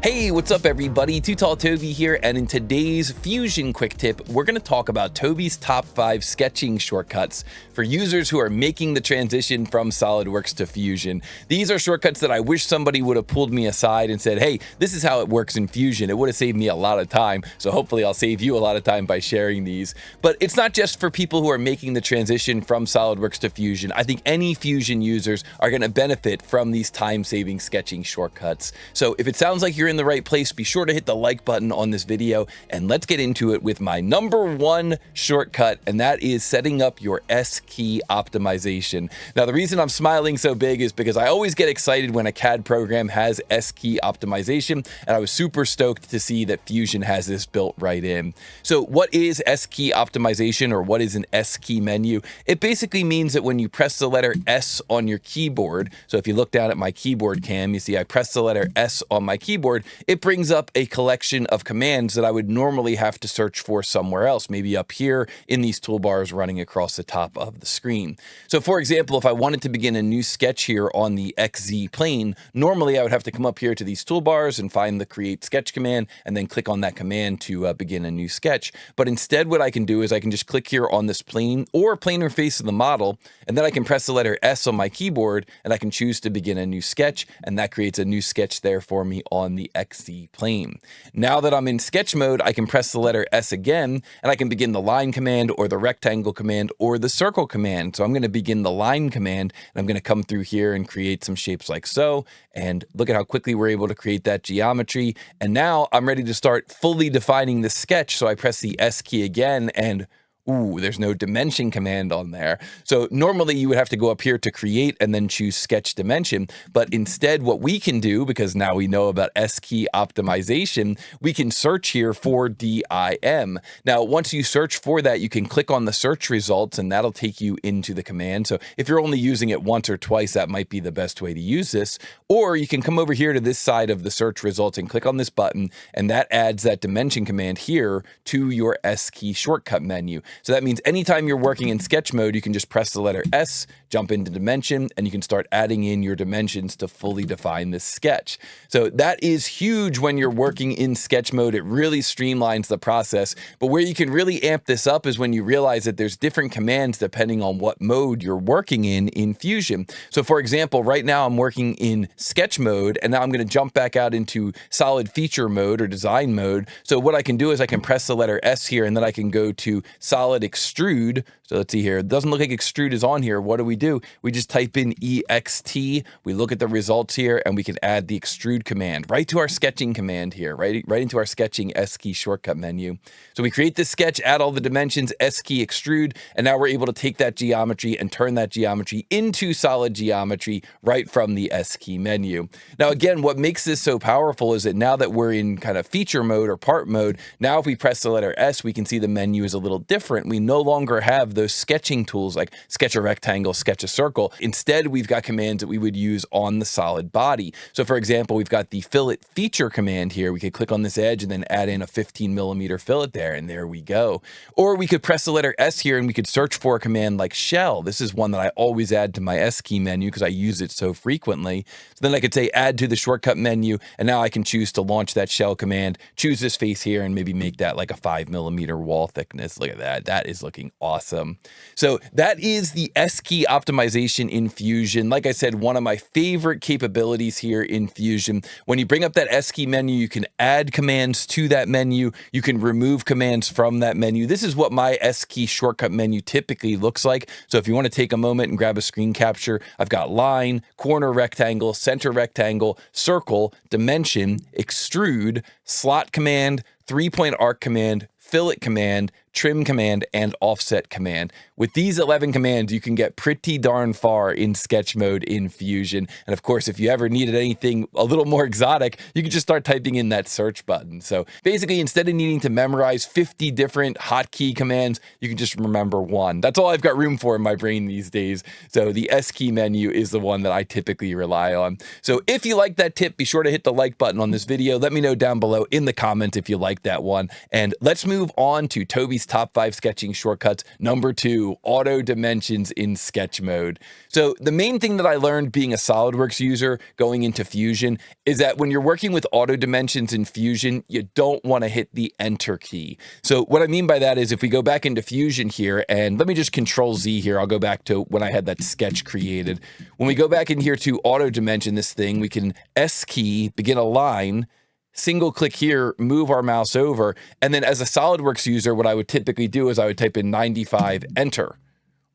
Hey, what's up everybody? Too Tall Toby here, and in today's Fusion quick tip, we're going to talk about Toby's top 5 sketching shortcuts for users who are making the transition from SolidWorks to Fusion. These are shortcuts that I wish somebody would have pulled me aside and said, hey, this is how it works in Fusion. It would have saved me a lot of time, so hopefully I'll save you a lot of time by sharing these. But it's not just for people who are making the transition from SolidWorks to Fusion. I think any Fusion users are going to benefit from these time-saving sketching shortcuts. So if it sounds like you're in the right place, be sure to hit the like button on this video, and let's get into it with my number 1 shortcut, and that is setting up your S key optimization. Now, the reason I'm smiling so big is because I always get excited when a CAD program has S key optimization, and I was super stoked to see that Fusion has this built right in. So what is S key optimization, or what is an S key menu? It basically means that when you press the letter S on your keyboard, so if you look down at my keyboard cam, you see I press the letter S on my keyboard, it brings up a collection of commands that I would normally have to search for somewhere else, maybe up here in these toolbars running across the top of the screen. So for example, if I wanted to begin a new sketch here on the XZ plane, normally I would have to come up here to these toolbars and find the create sketch command and then click on that command to begin a new sketch. But instead what I can do is I can just click here on this plane or planar face of the model, and then I can press the letter S on my keyboard and I can choose to begin a new sketch, and that creates a new sketch there for me on the XZ plane. Now that I'm in sketch mode, I can press the letter S again, and I can begin the line command or the rectangle command or the circle command. So I'm going to begin the line command, and I'm going to come through here and create some shapes like so. And look at how quickly we're able to create that geometry. And now I'm ready to start fully defining the sketch. So I press the S key again, and ooh, there's no dimension command on there. So normally you would have to go up here to create and then choose sketch dimension. But instead what we can do, because now we know about S key optimization, we can search here for DIM. Now, once you search for that, you can click on the search results and that'll take you into the command. So if you're only using it once or twice, that might be the best way to use this. Or you can come over here to this side of the search results and click on this button, and that adds that dimension command here to your S key shortcut menu. So that means anytime you're working in sketch mode, you can just press the letter S, jump into dimension, and you can start adding in your dimensions to fully define this sketch. So that is huge when you're working in sketch mode. It really streamlines the process. But where you can really amp this up is when you realize that there's different commands depending on what mode you're working in Fusion. So for example, right now I'm working in sketch mode, and now I'm going to jump back out into solid feature mode or design mode. So what I can do is I can press the letter S here, and then I can go to solid extrude. So let's see here. It doesn't look like extrude is on here. What do? We just type in EXT. We look at the results here, and we can add the extrude command right to our sketching command here, right into our sketching S key shortcut menu. So we create this sketch, add all the dimensions, S key extrude, and now we're able to take that geometry and turn that geometry into solid geometry right from the S key menu. Now again, what makes this so powerful is that now that we're in kind of feature mode or part mode, now if we press the letter S, we can see the menu is a little different. We no longer have those sketching tools like sketch a rectangle, sketch a circle. Instead, we've got commands that we would use on the solid body. So for example, we've got the fillet feature command here. We could click on this edge and then add in a 15mm fillet there, and there we go. Or we could press the letter S here and we could search for a command like shell. This is one that I always add to my S key menu because I use it so frequently. So then I could say add to the shortcut menu, and now I can choose to launch that shell command, choose this face here, and maybe make that like a 5mm wall thickness. Look at that. That is looking awesome. So that is the S key optimization in Fusion. Like I said, one of my favorite capabilities here in Fusion. When you bring up that S key menu, you can add commands to that menu. You can remove commands from that menu. This is what my S key shortcut menu typically looks like. So if you want to take a moment and grab a screen capture, I've got line, corner rectangle, center rectangle, circle, dimension, extrude, slot command, 3-point arc command, fillet command, trim command, and offset command. With these 11 commands, you can get pretty darn far in sketch mode in Fusion. And of course, if you ever needed anything a little more exotic, you can just start typing in that search button. So basically, instead of needing to memorize 50 different hotkey commands, you can just remember one. That's all I've got room for in my brain these days. So the S key menu is the one that I typically rely on. So if you like that tip, be sure to hit the like button on this video. Let me know down below in the comments if you like that one. And let's move on to Toby's Toby's top 5 sketching shortcuts. Number 2, auto dimensions in sketch mode. So the main thing that I learned being a SolidWorks user going into Fusion is that when you're working with auto dimensions in Fusion, you don't want to hit the enter key. So what I mean by that is if we go back into Fusion here, and let me just Control Z here, I'll go back to when I had that sketch created. When we go back in here to auto dimension this thing, we can S key, begin a line, single click here, move our mouse over, and then as a SolidWorks user, what I would typically do is I would type in 95, enter.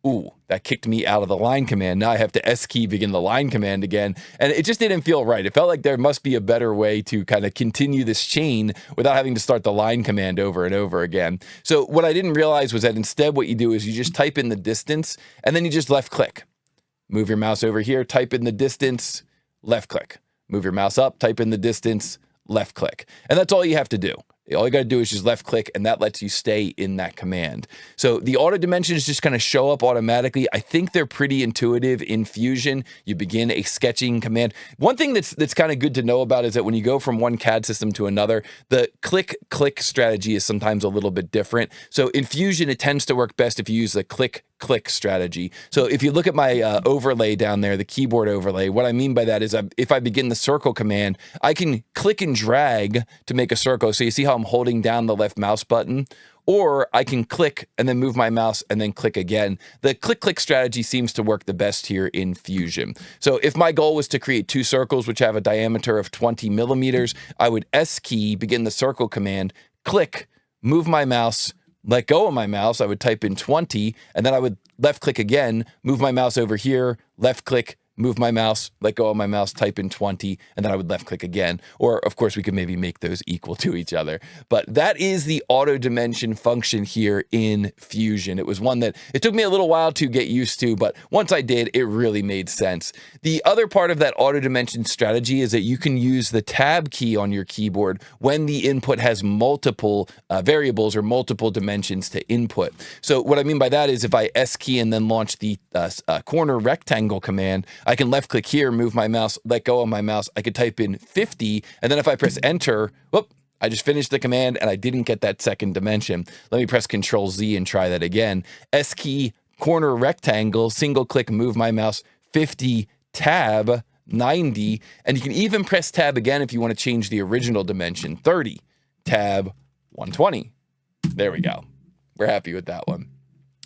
Ooh, that kicked me out of the line command. Now I have to S key, begin the line command again, and it just didn't feel right. It felt like there must be a better way to kind of continue this chain without having to start the line command over and over again. So what I didn't realize was that instead what you do is you just type in the distance, and then you just left click. Move your mouse over here, type in the distance, left click. Move your mouse up, type in the distance, left click. And that's all you have to do. All you got to do is just left click, and that lets you stay in that command. So the auto dimensions just kind of show up automatically. I think they're pretty intuitive in Fusion. You begin a sketching command. One thing that's kind of good to know about is that when you go from one CAD system to another, the click strategy is sometimes a little bit different. So in Fusion, it tends to work best if you use the click strategy. So if you look at my overlay down there, the keyboard overlay, what I mean by that is if I begin the circle command, I can click and drag to make a circle. So you see how I'm holding down the left mouse button, or I can click and then move my mouse and then click again. The click strategy seems to work the best here in Fusion. So if my goal was to create 2 circles which have a diameter of 20 millimeters, I would S key, begin the circle command, click, move my mouse, let go of my mouse, I would type in 20, and then I would left click again, move my mouse over here, left click, move my mouse, let go of my mouse, type in 20, and then I would left click again. Or of course we could maybe make those equal to each other. But that is the auto dimension function here in Fusion. It was one that it took me a little while to get used to, but once I did, it really made sense. The other part of that auto dimension strategy is that you can use the tab key on your keyboard when the input has multiple variables or multiple dimensions to input. So what I mean by that is if I S key and then launch the corner rectangle command, I can left click here, move my mouse, let go of my mouse. I could type in 50, and then if I press enter, whoop, I just finished the command and I didn't get that second dimension. Let me press Control Z and try that again. S key, corner rectangle, single click, move my mouse, 50, tab, 90, and you can even press tab again if you want to change the original dimension, 30, tab, 120. There we go. We're happy with that one.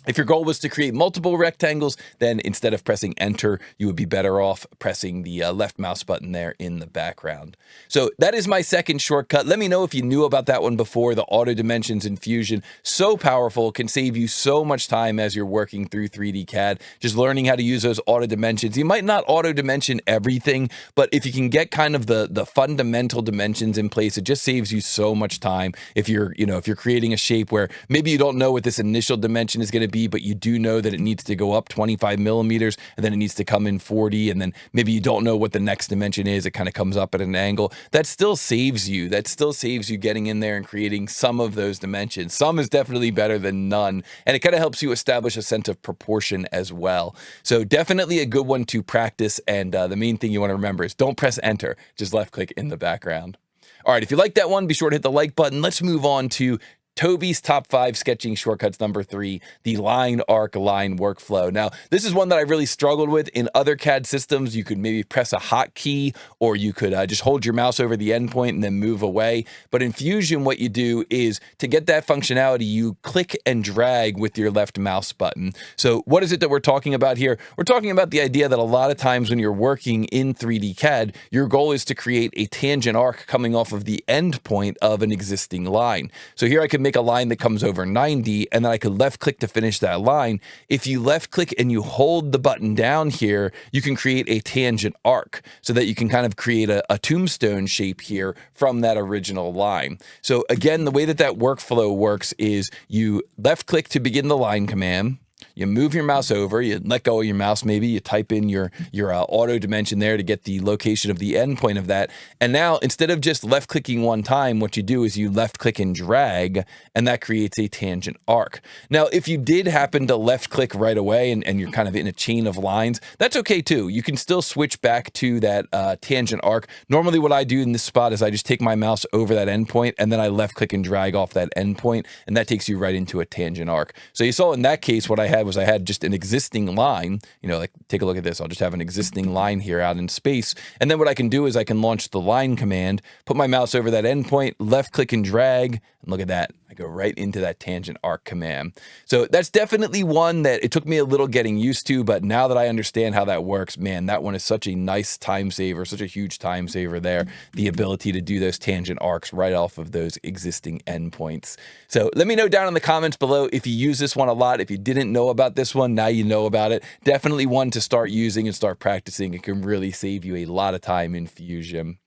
If your goal was to create multiple rectangles, then instead of pressing enter, you would be better off pressing the left mouse button there in the background. So that is my second shortcut. Let me know if you knew about that one before. The auto dimensions in Fusion, so powerful, can save you so much time as you're working through 3D CAD, just learning how to use those auto dimensions. You might not auto dimension everything, but if you can get kind of the fundamental dimensions in place, it just saves you so much time. If you're creating a shape where maybe you don't know what this initial dimension is going to be, but you do know that it needs to go up 25 millimeters and then it needs to come in 40, and then maybe you don't know what the next dimension is, it kind of comes up at an angle. That still saves you. That still saves you getting in there and creating some of those dimensions. Some is definitely better than none, and it kind of helps you establish a sense of proportion as well. So definitely a good one to practice, and the main thing you want to remember is don't press enter, just left click in the background. All right, if you like that one, be sure to hit the like button. Let's move on to Toby's top 5 sketching shortcuts number 3, the line arc line workflow. Now, this is one that I really struggled with. In other CAD systems, you could maybe press a hotkey, or you could just hold your mouse over the endpoint and then move away. But in Fusion, what you do is to get that functionality, you click and drag with your left mouse button. So what is it that we're talking about here? We're talking about the idea that a lot of times when you're working in 3D CAD, your goal is to create a tangent arc coming off of the end point of an existing line. So here I can make a line that comes over 90, and then I could left click to finish that line. If you left click and you hold the button down here, you can create a tangent arc so that you can kind of create a tombstone shape here from that original line. So again, the way that workflow works is you left click to begin the line command, You move your mouse over, you let go of your mouse, maybe you type in your auto dimension there to get the location of the endpoint of that. And now instead of just left clicking one time, what you do is you left click and drag, and that creates a tangent arc. Now, if you did happen to left click right away and you're kind of in a chain of lines, that's okay too. You can still switch back to that tangent arc. Normally what I do in this spot is I just take my mouse over that endpoint and then I left click and drag off that endpoint, and that takes you right into a tangent arc. So you saw in that case, what I had was I had just an existing line, like take a look at this. I'll just have an existing line here out in space. And then what I can do is I can launch the line command, put my mouse over that endpoint, left click and drag, and look at that. I go right into that tangent arc command. So that's definitely one that it took me a little getting used to, but now that I understand how that works, man, that one is such a nice time saver, such a huge time saver there, the ability to do those tangent arcs right off of those existing endpoints. So let me know down in the comments below if you use this one a lot. If you didn't know about this one, now you know about it. Definitely one to start using and start practicing. It can really save you a lot of time in Fusion.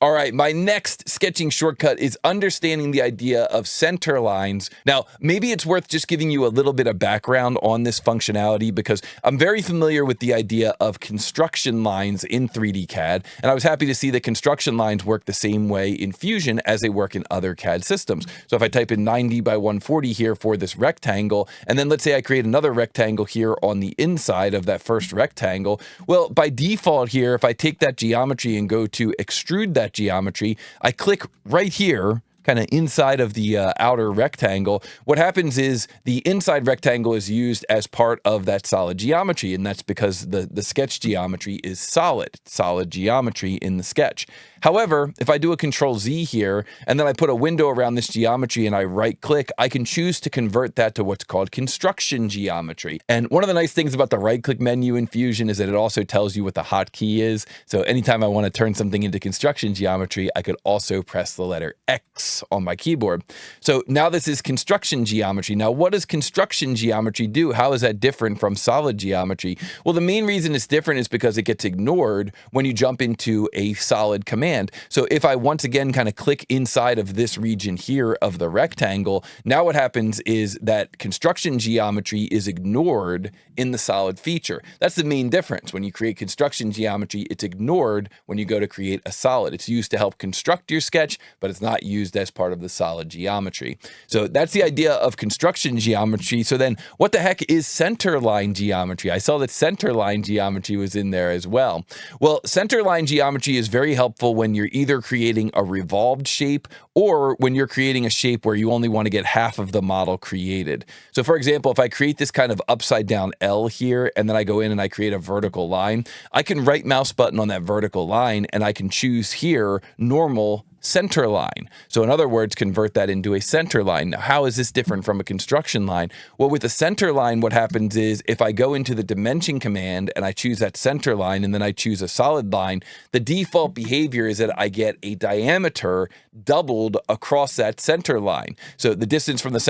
All right, my next sketching shortcut is understanding the idea of center lines. Now, maybe it's worth just giving you a little bit of background on this functionality because I'm very familiar with the idea of construction lines in 3D CAD, and I was happy to see that construction lines work the same way in Fusion as they work in other CAD systems. So if I type in 90 by 140 here for this rectangle, and then let's say I create another rectangle here on the inside of that first rectangle, well, by default here, if I take that geometry and go to extrude that geometry, I click right here, kind of inside of the outer rectangle. What happens is the inside rectangle is used as part of that solid geometry, and that's because the sketch geometry is solid geometry in the sketch. However, if I do a Control Z here, and then I put a window around this geometry and I right click, I can choose to convert that to what's called construction geometry. And one of the nice things about the right click menu in Fusion is that it also tells you what the hotkey is. So anytime I want to turn something into construction geometry, I could also press the letter X on my keyboard. So now this is construction geometry. Now, what does construction geometry do? How is that different from solid geometry? Well, the main reason it's different is because it gets ignored when you jump into a solid command. So if I once again kind of click inside of this region here of the rectangle, now what happens is that construction geometry is ignored in the solid feature. That's the main difference. When you create construction geometry, it's ignored when you go to create a solid. It's used to help construct your sketch, but it's not used as part of the solid geometry. So that's the idea of construction geometry. So then what the heck is centerline geometry? I saw that centerline geometry was in there as well. Well, centerline geometry is very helpful when you're either creating a revolved shape or when you're creating a shape where you only want to get half of the model created. So for example, if I create this kind of upside down L here, and then I go in and I create a vertical line, I can right mouse button on that vertical line and I can choose here normal center line. So in other words, convert that into a center line. Now, how is this different from a construction line? Well, with a center line, what happens is if I go into the dimension command and I choose that center line and then I choose a solid line, the default behavior is that I get a diameter doubled across that center line. So the distance from the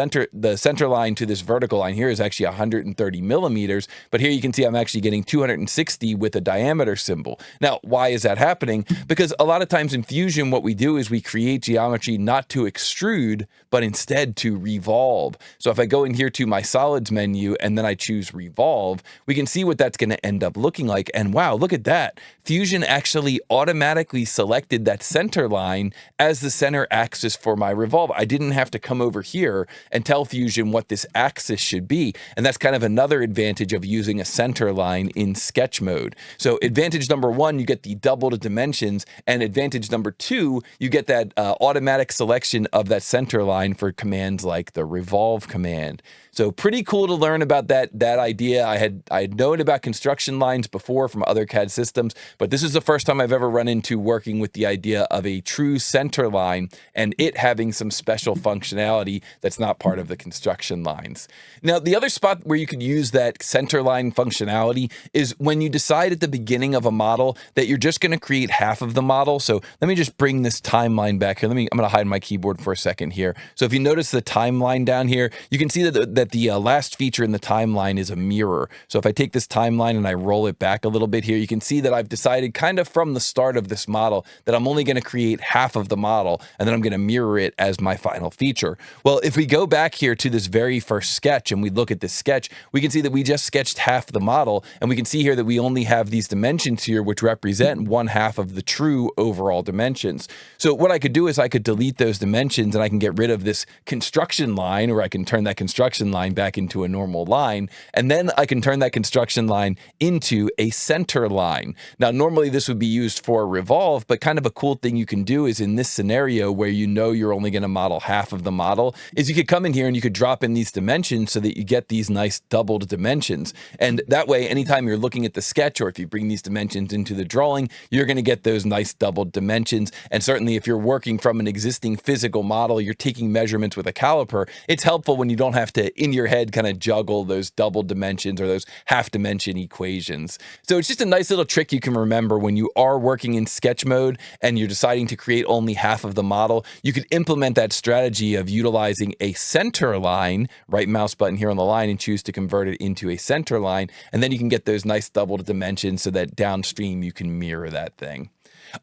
center line to this vertical line here is actually 130 millimeters, but here you can see I'm actually getting 260 with a diameter symbol. Now, why is that happening? Because a lot of times in Fusion, what we do is we create geometry not to extrude, but instead to revolve. So if I go in here to my solids menu and then I choose revolve, we can see what that's going to end up looking like. And wow, look at that. Fusion actually automatically selected that center line as the center axis for my revolve. I didn't have to come over here and tell Fusion what this axis should be. And that's kind of another advantage of using a center line in sketch mode. So advantage number one, you get the doubled dimensions, and advantage number two, you get that automatic selection of that center line for commands like the revolve command. So pretty cool to learn about that idea. I had known about construction lines before from other CAD systems, but this is the first time I've ever run into working with the idea of a true center line and it having some special functionality that's not part of the construction lines. Now, the other spot where you could use that center line functionality is when you decide at the beginning of a model that you're just going to create half of the model. So let me just bring this timeline back here. I'm going to hide my keyboard for a second here. So if you notice the timeline down here, you can see that that the last feature in the timeline is a mirror. So if I take this timeline and I roll it back a little bit here, you can see that I've decided kind of from the start of this model that I'm only going to create half of the model, and then I'm going to mirror it as my final feature. Well, if we go back here to this very first sketch and we look at this sketch, we can see that we just sketched half the model, and we can see here that we only have these dimensions here, which represent 1/2 of the true overall dimensions. So what I could do is I could delete those dimensions and I can get rid of this construction line, or I can turn that construction line back into a normal line, and then I can turn that construction line into a center line. Now, normally this would be used for revolve, but kind of a cool thing you can do is in this scenario where you know you're only going to model half of the model, is you could come in here and you could drop in these dimensions so that you get these nice doubled dimensions. And that way, anytime you're looking at the sketch, or if you bring these dimensions into the drawing, you're going to get those nice doubled dimensions. And certainly if you're working from an existing physical model, you're taking measurements with a caliper, it's helpful when you don't have to, in your head, kind of juggle those double dimensions or those half dimension equations. So it's just a nice little trick you can remember when you are working in sketch mode and you're deciding to create only half of the model. You could implement that strategy of utilizing a center line, right mouse button here on the line and choose to convert it into a center line. And then you can get those nice doubled dimensions so that downstream you can mirror that thing.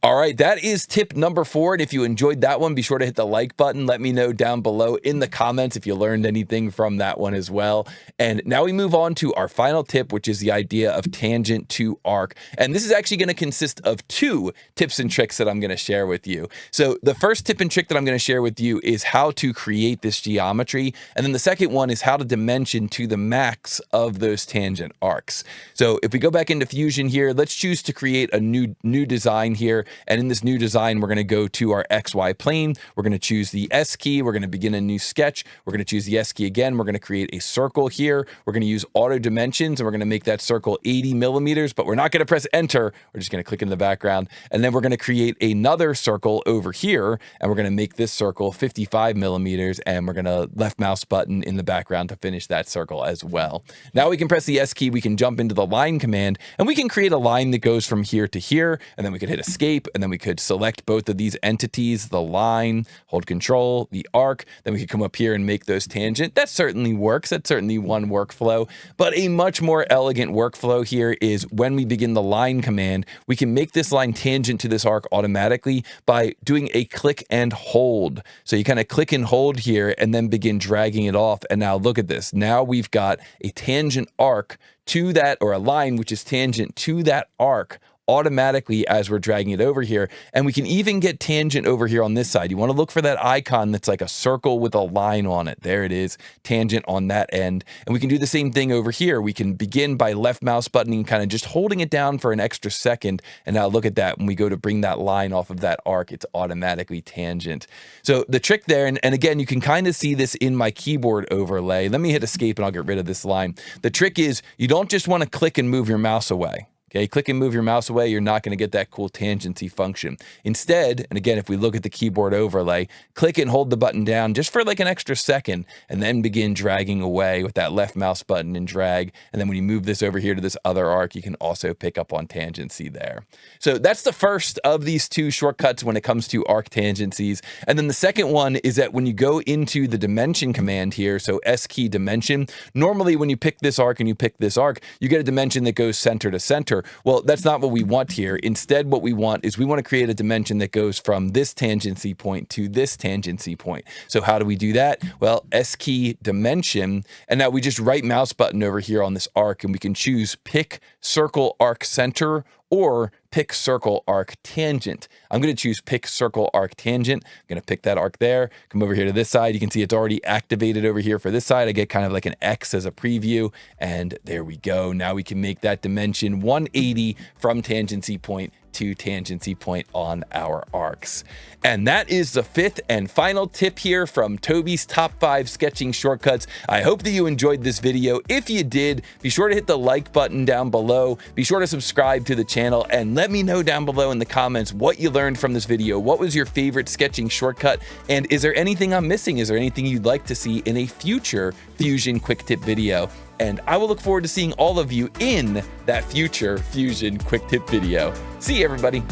All right, that is tip number 4. And if you enjoyed that one, be sure to hit the like button. Let me know down below in the comments if you learned anything from that one as well. And now we move on to our final tip, which is the idea of tangent to arc. And this is actually going to consist of 2 tips and tricks that I'm going to share with you. So the first tip and trick that I'm going to share with you is how to create this geometry. And then the second one is how to dimension to the max of those tangent arcs. So if we go back into Fusion here, let's choose to create a new design here. And in this new design, we're going to go to our XY plane. We're going to choose the S key. We're going to begin a new sketch. We're going to choose the S key again. We're going to create a circle here. We're going to use auto dimensions, and we're going to make that circle 80 millimeters, but we're not going to press enter. We're just going to click in the background. And then we're going to create another circle over here, and we're going to make this circle 55 millimeters, and we're going to left mouse button in the background to finish that circle as well. Now we can press the S key. We can jump into the line command, and we can create a line that goes from here to here, and then we could hit escape, and then we could select both of these entities, the line, hold control, the arc, then we could come up here and make those tangent. That certainly works. That's certainly one workflow, but a much more elegant workflow here is when we begin the line command, we can make this line tangent to this arc automatically by doing a click and hold. So you kind of click and hold here and then begin dragging it off. And now look at this. Now we've got a tangent arc to that, or a line which is tangent to that arc automatically as we're dragging it over here. And we can even get tangent over here on this side. You want to look for that icon that's like a circle with a line on it. There it is, tangent on that end. And we can do the same thing over here. We can begin by left mouse buttoning, kind of just holding it down for an extra second. And now look at that. When we go to bring that line off of that arc, it's automatically tangent. So the trick there, and again, you can kind of see this in my keyboard overlay. Let me hit escape and I'll get rid of this line. The trick is you don't just want to click and move your mouse away. Okay, click and move your mouse away, you're not going to get that cool tangency function. Instead, and again, if we look at the keyboard overlay, click and hold the button down just for like an extra second, and then begin dragging away with that left mouse button and drag. And then when you move this over here to this other arc, you can also pick up on tangency there. So that's the first of these 2 shortcuts when it comes to arc tangencies. And then the second one is that when you go into the dimension command here, so S key dimension, normally when you pick this arc and you pick this arc, you get a dimension that goes center to center. Well, that's not what we want here. Instead, what we want is we want to create a dimension that goes from this tangency point to this tangency point. So how do we do that? Well, S key dimension, and now we just right mouse button over here on this arc, and we can choose pick circle arc center or pick circle arc tangent. I'm going to choose pick circle arc tangent. I'm going to pick that arc there, come over here to this side. You can see it's already activated over here for this side. I get kind of like an X as a preview, and there we go. Now we can make that dimension 180 from tangency point to tangency point on our arcs. And that is the 5th and final tip here from Toby's top 5 sketching shortcuts. I hope that you enjoyed this video. If you did, be sure to hit the like button down below. Be sure to subscribe to the channel and let me know down below in the comments what you learned from this video. What was your favorite sketching shortcut? And is there anything I'm missing? Is there anything you'd like to see in a future Fusion quick tip video? And I will look forward to seeing all of you in that future Fusion quick tip video. See you, everybody.